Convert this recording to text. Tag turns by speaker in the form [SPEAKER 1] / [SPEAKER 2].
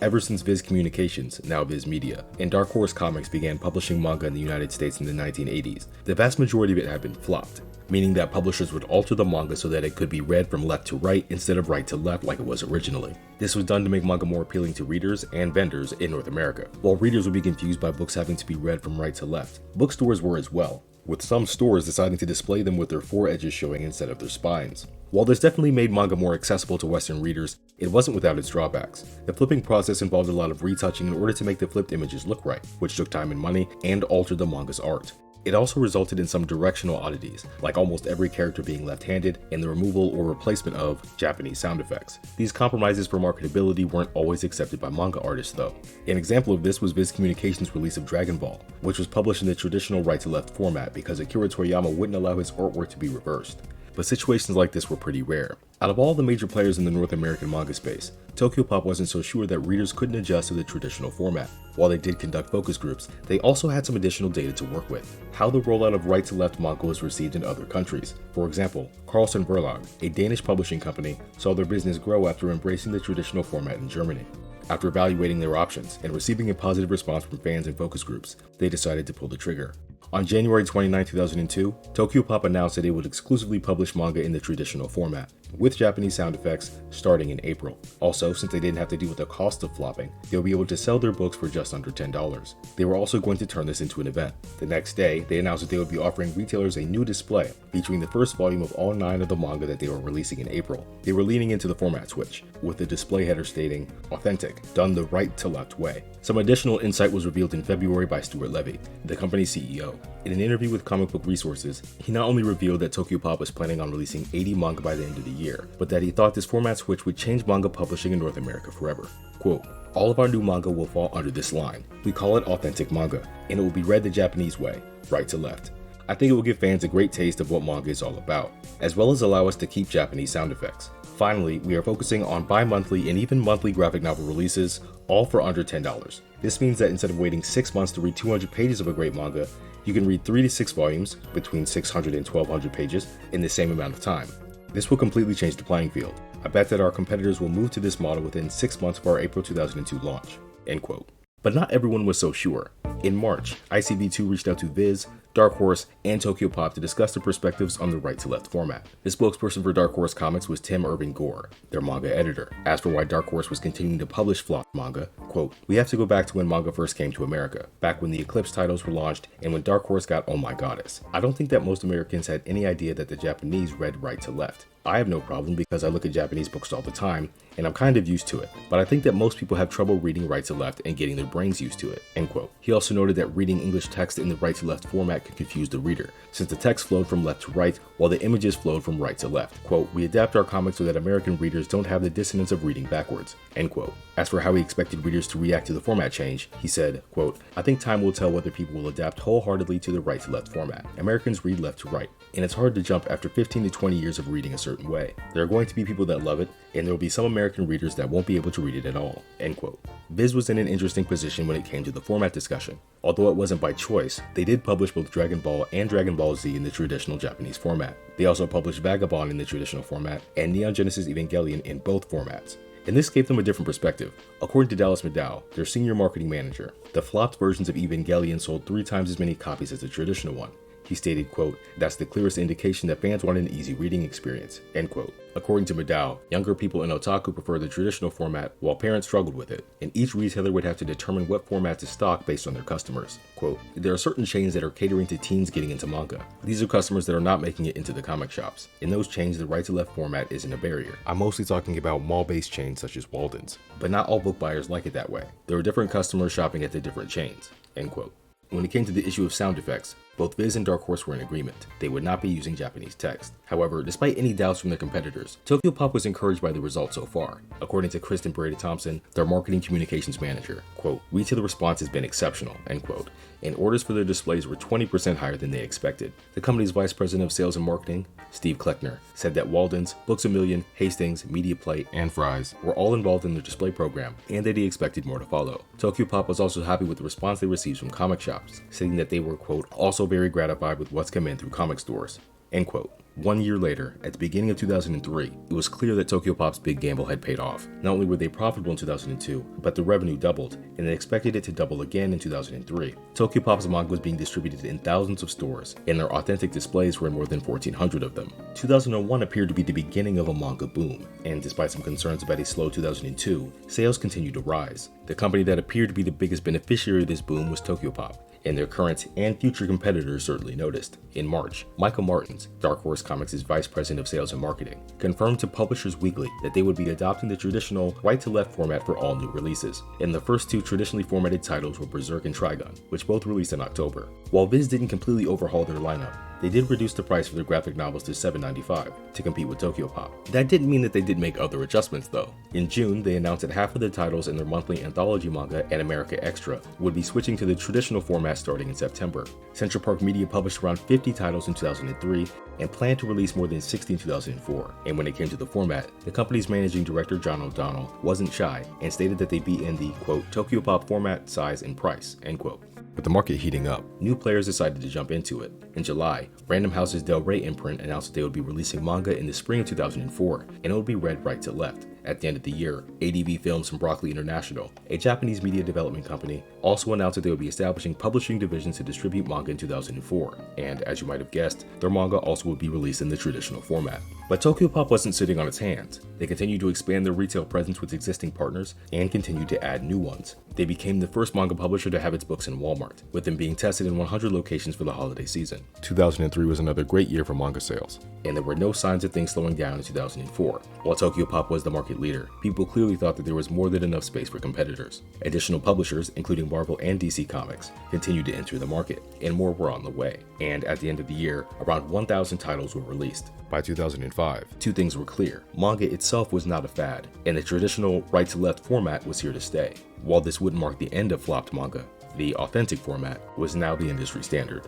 [SPEAKER 1] Ever since Viz Communications, now Viz Media, and Dark Horse Comics began publishing manga in the United States in the 1980s, the vast majority of it had been flopped, meaning that publishers would alter the manga so that it could be read from left to right instead of right to left like it was originally. This was done to make manga more appealing to readers and vendors in North America. While readers would be confused by books having to be read from right to left, bookstores were as well, with some stores deciding to display them with their four edges showing instead of their spines. While this definitely made manga more accessible to Western readers, it wasn't without its drawbacks. The flipping process involved a lot of retouching in order to make the flipped images look right, which took time and money and altered the manga's art. It also resulted in some directional oddities, like almost every character being left-handed and the removal or replacement of Japanese sound effects. These compromises for marketability weren't always accepted by manga artists though. An example of this was Viz Communications' release of Dragon Ball, which was published in the traditional right-to-left format because Akira Toriyama wouldn't allow his artwork to be reversed. But situations like this were pretty rare. Out of all the major players in the North American manga space, Tokyopop wasn't so sure that readers couldn't adjust to the traditional format. While they did conduct focus groups, they also had some additional data to work with. How the rollout of right-to-left manga was received in other countries. For example, Carlsen Verlag, a Danish publishing company, saw their business grow after embracing the traditional format in Germany. After evaluating their options and receiving a positive response from fans and focus groups, they decided to pull the trigger. On January 29, 2002, Tokyopop announced that it would exclusively publish manga in the traditional format, with Japanese sound effects starting in April. Also, since they didn't have to deal with the cost of flopping, they'll be able to sell their books for just under $10. They were also going to turn this into an event. The next day, they announced that they would be offering retailers a new display featuring the first volume of all 9 of the manga that they were releasing in April. They were leaning into the format switch, with the display header stating, "Authentic, done the right to left way." Some additional insight was revealed in February by Stuart Levy, the company's CEO. In an interview with Comic Book Resources, he not only revealed that Tokyopop was planning on releasing 80 manga by the end of the year, but that he thought this format switch would change manga publishing in North America forever. Quote, "All of our new manga will fall under this line. We call it authentic manga, and it will be read the Japanese way, right to left. I think it will give fans a great taste of what manga is all about, as well as allow us to keep Japanese sound effects. Finally, we are focusing on bi-monthly and even monthly graphic novel releases, all for under $10. This means that instead of waiting 6 months to read 200 pages of a great manga, you can read 3 to 6 volumes, between 600 and 1200 pages, in the same amount of time. This will completely change the playing field. I bet that our competitors will move to this model within 6 months of our April 2002 launch." End quote. But not everyone was so sure. In March, ICV2 reached out to Viz, Dark Horse, and Tokyopop to discuss their perspectives on the right-to-left format. The spokesperson for Dark Horse Comics was Tim Irving Gore, their manga editor. As for why Dark Horse was continuing to publish flop manga, quote, "We have to go back to when manga first came to America, back when the Eclipse titles were launched and when Dark Horse got Oh My Goddess. I don't think that most Americans had any idea that the Japanese read right to left. I have no problem because I look at Japanese books all the time, and I'm kind of used to it, but I think that most people have trouble reading right to left and getting their brains used to it." End quote. He also noted that reading English text in the right to left format could confuse the reader, since the text flowed from left to right while the images flowed from right to left. Quote, "We adapt our comics so that American readers don't have the dissonance of reading backwards." End quote. As for how he expected readers to react to the format change, he said, quote, "I think time will tell whether people will adapt wholeheartedly to the right to left format. Americans read left to right, and it's hard to jump after 15 to 20 years of reading a certain way. There are going to be people that love it, and there will be some American readers that won't be able to read it at all." End quote. Viz was in an interesting position when it came to the format discussion. Although it wasn't by choice, they did publish both Dragon Ball and Dragon Ball Z in the traditional Japanese format. They also published Vagabond in the traditional format and Neon Genesis Evangelion in both formats. And this gave them a different perspective. According to Dallas McDowell, their senior marketing manager, the flopped versions of Evangelion sold 3 times as many copies as the traditional one. He stated, quote, "That's the clearest indication that fans want an easy reading experience." End quote. According to McDowell, younger people in otaku prefer the traditional format while parents struggled with it, and each retailer would have to determine what format to stock based on their customers. Quote, "There are certain chains that are catering to teens getting into manga. These are customers that are not making it into the comic shops. In those chains, the right to left format isn't a barrier. I'm mostly talking about mall-based chains such as Walden's, but not all book buyers like it that way. There are different customers shopping at the different chains." End quote. When it came to the issue of sound effects, both Viz and Dark Horse were in agreement. They would not be using Japanese text. However, despite any doubts from their competitors, Tokyopop was encouraged by the results so far. According to Kristen Breda-Thompson, their marketing communications manager, quote, "Retail response has been exceptional," end quote, and orders for their displays were 20% higher than they expected. The company's vice president of sales and marketing, Steve Kleckner, said that Walden's, Books A Million, Hastings, Media Plate, and Fry's were all involved in their display program, and that he expected more to follow. Tokyopop was also happy with the response they received from comic shops, saying that they were, quote, "also very gratified with what's come in through comic stores." End quote. 1 year later, at the beginning of 2003, it was clear that Tokyopop's big gamble had paid off. Not only were they profitable in 2002, but the revenue doubled, and they expected it to double again in 2003. Tokyopop's manga was being distributed in thousands of stores, and their authentic displays were in more than 1,400 of them. 2001 appeared to be the beginning of a manga boom, and despite some concerns about a slow 2002, sales continued to rise. The company that appeared to be the biggest beneficiary of this boom was Tokyopop, and their current and future competitors certainly noticed. In March, Michael Martins, Dark Horse Comics' Vice President of Sales and Marketing, confirmed to Publishers Weekly that they would be adopting the traditional right-to-left format for all new releases, and the first two traditionally formatted titles were Berserk and Trigun, which both released in October. While Viz didn't completely overhaul their lineup, they did reduce the price for their graphic novels to $7.95 to compete with Tokyopop. That didn't mean that they didn't make other adjustments though. In June, they announced that half of the titles in their monthly anthology manga and America Extra would be switching to the traditional format starting in September. Central Park Media published around 50 titles in 2003 and planned to release more than 60 in 2004. And when it came to the format, the company's managing director John O'Donnell wasn't shy and stated that they'd be in the, quote, Tokyopop format, size, and price, end quote. With the market heating up, new players decided to jump into it. In July, Random House's Del Rey imprint announced that they would be releasing manga in the spring of 2004, and it would be read right to left. At the end of the year, ADV Films from Broccoli International, a Japanese media development company, also announced that they would be establishing publishing divisions to distribute manga in 2004, and as you might have guessed, their manga also would be released in the traditional format. But Tokyopop wasn't sitting on its hands. They continued to expand their retail presence with existing partners and continued to add new ones. They became the first manga publisher to have its books in Walmart, with them being tested in 100 locations for the holiday season. 2003 was another great year for manga sales, and there were no signs of things slowing down in 2004. While Tokyopop was the market leader, people clearly thought that there was more than enough space for competitors. Additional publishers, including Marvel and DC Comics, continued to enter the market, and more were on the way. And at the end of the year, around 1,000 titles were released. By 2005, two things were clear. Manga itself was not a fad, and the traditional right-to-left format was here to stay. While this wouldn't mark the end of flopped manga, the authentic format was now the industry standard.